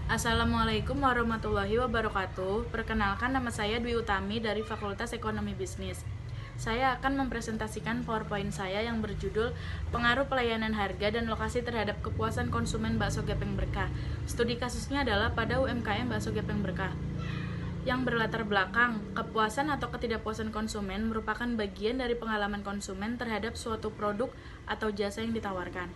Assalamualaikum warahmatullahi wabarakatuh. Perkenalkan, nama saya Dwi Utami dari Fakultas Ekonomi Bisnis. Saya akan mempresentasikan PowerPoint saya yang berjudul Pengaruh Pelayanan Harga dan Lokasi Terhadap Kepuasan Konsumen Bakso Gepeng Berkah. Studi kasusnya adalah pada UMKM Bakso Gepeng Berkah. Yang berlatar belakang, kepuasan atau ketidakpuasan konsumen merupakan bagian dari pengalaman konsumen terhadap suatu produk atau jasa yang ditawarkan.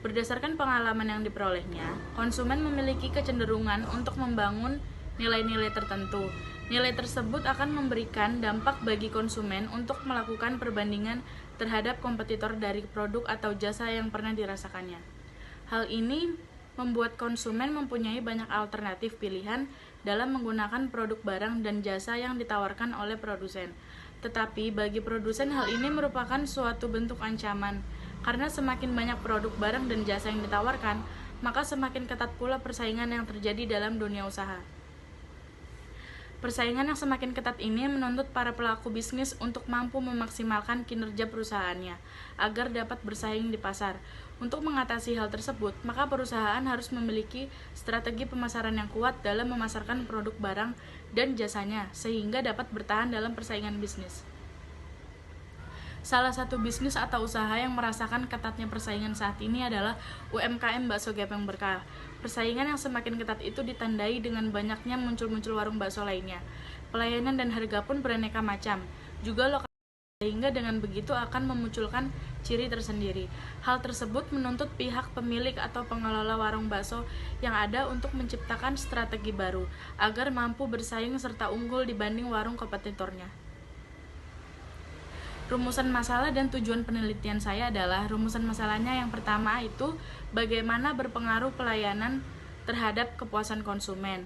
Berdasarkan pengalaman yang diperolehnya, konsumen memiliki kecenderungan untuk membangun nilai-nilai tertentu. Nilai tersebut akan memberikan dampak bagi konsumen untuk melakukan perbandingan terhadap kompetitor dari produk atau jasa yang pernah dirasakannya. Hal ini membuat konsumen mempunyai banyak alternatif pilihan dalam menggunakan produk barang dan jasa yang ditawarkan oleh produsen. Tetapi bagi produsen hal ini merupakan suatu bentuk ancaman, karena semakin banyak produk barang dan jasa yang ditawarkan, maka semakin ketat pula persaingan yang terjadi dalam dunia usaha. Persaingan yang semakin ketat ini menuntut para pelaku bisnis untuk mampu memaksimalkan kinerja perusahaannya agar dapat bersaing di pasar. Untuk mengatasi hal tersebut, maka perusahaan harus memiliki strategi pemasaran yang kuat dalam memasarkan produk barang dan jasanya sehingga dapat bertahan dalam persaingan bisnis. Salah satu bisnis atau usaha yang merasakan ketatnya persaingan saat ini adalah UMKM Bakso Gepeng Berkah. Persaingan yang semakin ketat itu ditandai dengan banyaknya muncul warung bakso lainnya. Pelayanan dan harga pun beraneka macam. Juga lokasi, sehingga dengan begitu akan memunculkan ciri tersendiri. Hal tersebut menuntut pihak pemilik atau pengelola warung bakso yang ada untuk menciptakan strategi baru agar mampu bersaing serta unggul dibanding warung kompetitornya. Rumusan masalah dan tujuan penelitian saya adalah, rumusan masalahnya yang pertama itu bagaimana berpengaruh pelayanan terhadap kepuasan konsumen.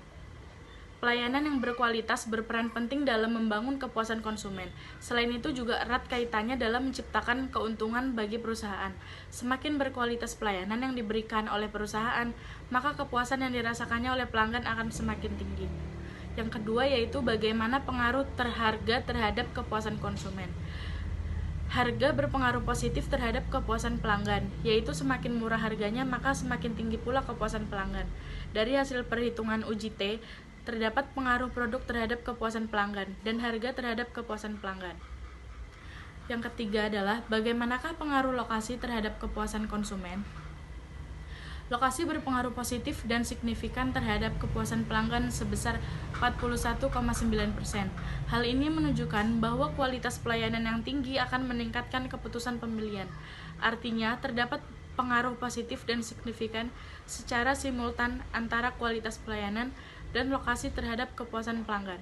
Pelayanan yang berkualitas berperan penting dalam membangun kepuasan konsumen. Selain itu juga erat kaitannya dalam menciptakan keuntungan bagi perusahaan. Semakin berkualitas pelayanan yang diberikan oleh perusahaan, maka kepuasan yang dirasakannya oleh pelanggan akan semakin tinggi. Yang kedua yaitu bagaimana pengaruh harga terhadap kepuasan konsumen. Harga berpengaruh positif terhadap kepuasan pelanggan, yaitu semakin murah harganya maka semakin tinggi pula kepuasan pelanggan. Dari hasil perhitungan uji T, terdapat pengaruh produk terhadap kepuasan pelanggan dan harga terhadap kepuasan pelanggan. Yang ketiga adalah bagaimanakah pengaruh lokasi terhadap kepuasan konsumen. Lokasi berpengaruh positif dan signifikan terhadap kepuasan pelanggan sebesar 41,9%. Hal ini menunjukkan bahwa kualitas pelayanan yang tinggi akan meningkatkan keputusan pembelian. Artinya, terdapat pengaruh positif dan signifikan secara simultan antara kualitas pelayanan dan lokasi terhadap kepuasan pelanggan.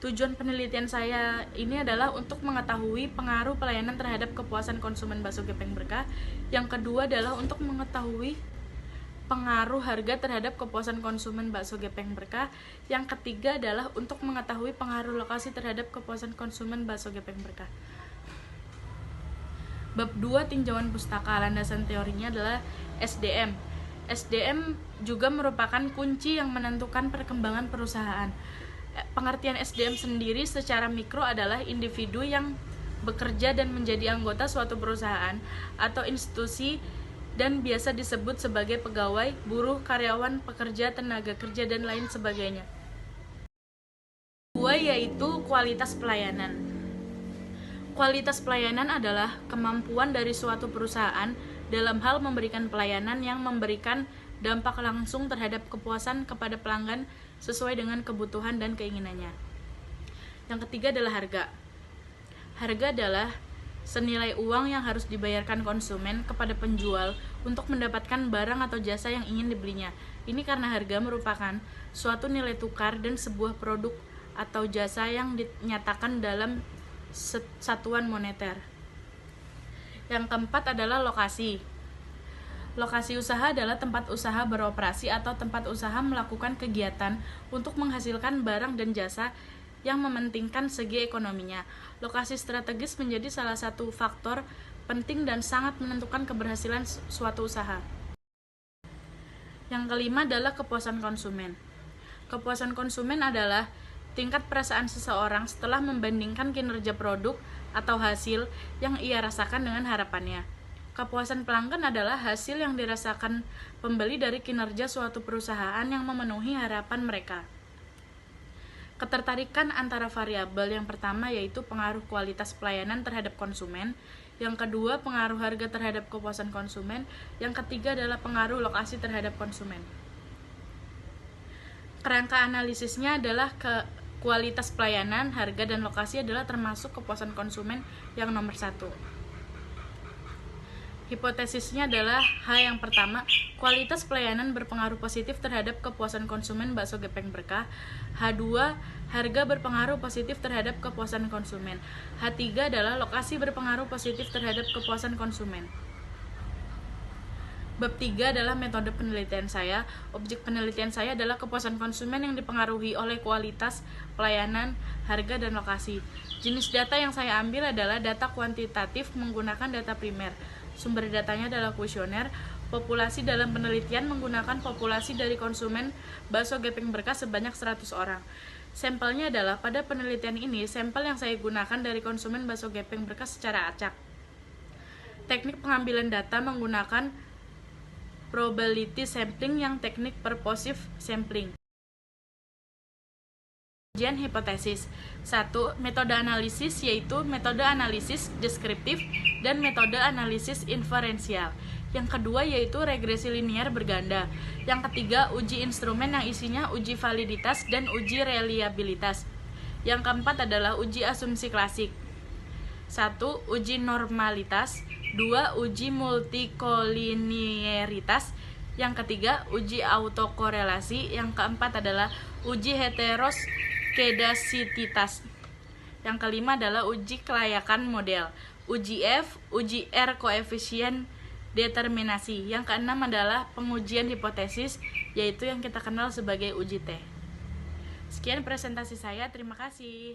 Tujuan penelitian saya ini adalah untuk mengetahui pengaruh pelayanan terhadap kepuasan konsumen bakso Gepeng Berkah. Yang kedua adalah untuk mengetahui pengaruh harga terhadap kepuasan konsumen bakso Gepeng Berkah. Yang ketiga adalah untuk mengetahui pengaruh lokasi terhadap kepuasan konsumen bakso Gepeng Berkah. Bab 2 tinjauan pustaka, landasan teorinya adalah SDM. SDM juga merupakan kunci yang menentukan perkembangan perusahaan. Pengertian SDM sendiri secara mikro adalah individu yang bekerja dan menjadi anggota suatu perusahaan atau institusi dan biasa disebut sebagai pegawai, buruh, karyawan, pekerja, tenaga kerja, dan lain sebagainya. Kedua yaitu kualitas pelayanan. Kualitas pelayanan adalah kemampuan dari suatu perusahaan dalam hal memberikan pelayanan yang memberikan dampak langsung terhadap kepuasan kepada pelanggan sesuai dengan kebutuhan dan keinginannya. Yang ketiga adalah harga. Harga adalah senilai uang yang harus dibayarkan konsumen kepada penjual untuk mendapatkan barang atau jasa yang ingin dibelinya. Ini karena harga merupakan suatu nilai tukar dan sebuah produk atau jasa yang dinyatakan dalam satuan moneter. Yang keempat adalah lokasi. Lokasi usaha adalah tempat usaha beroperasi atau tempat usaha melakukan kegiatan untuk menghasilkan barang dan jasa yang mementingkan segi ekonominya. Lokasi strategis menjadi salah satu faktor penting dan sangat menentukan keberhasilan suatu usaha. Yang kelima adalah kepuasan konsumen. Kepuasan konsumen adalah tingkat perasaan seseorang setelah membandingkan kinerja produk atau hasil yang ia rasakan dengan harapannya. Kepuasan pelanggan adalah hasil yang dirasakan pembeli dari kinerja suatu perusahaan yang memenuhi harapan mereka. Ketertarikan antara variabel yang pertama yaitu pengaruh kualitas pelayanan terhadap konsumen, yang kedua pengaruh harga terhadap kepuasan konsumen, yang ketiga adalah pengaruh lokasi terhadap konsumen. Kerangka analisisnya adalah kualitas pelayanan, harga, dan lokasi adalah termasuk kepuasan konsumen yang nomor 1. Hipotesisnya adalah H yang pertama, kualitas pelayanan berpengaruh positif terhadap kepuasan konsumen bakso gepeng berkah. H2, harga berpengaruh positif terhadap kepuasan konsumen. H3 adalah lokasi berpengaruh positif terhadap kepuasan konsumen. Bab 3 adalah metode penelitian saya. Objek penelitian saya adalah kepuasan konsumen yang dipengaruhi oleh kualitas, pelayanan, harga, dan lokasi. Jenis data yang saya ambil adalah data kuantitatif menggunakan data primer. Sumber datanya adalah kuesioner. Populasi dalam penelitian menggunakan populasi dari konsumen bakso gepeng berkah sebanyak 100 orang. Sampelnya adalah pada penelitian ini, sampel yang saya gunakan dari konsumen bakso gepeng berkah secara acak. Teknik pengambilan data menggunakan probability sampling yang teknik purposive sampling. Ujian hipotesis. 1. Metode analisis yaitu metode analisis deskriptif dan metode analisis inferensial. Yang kedua yaitu regresi linear berganda. Yang ketiga uji instrumen yang isinya uji validitas dan uji reliabilitas. Yang keempat adalah uji asumsi klasik. 1. Uji normalitas. 2. Uji multikolinearitas. Yang ketiga uji autokorelasi. Yang keempat adalah uji heteroskedasititas. Yang kelima adalah uji kelayakan model. Uji F, uji R koefisien determinasi. Yang keenam adalah pengujian hipotesis, yaitu yang kita kenal sebagai uji T. Sekian presentasi saya, terima kasih.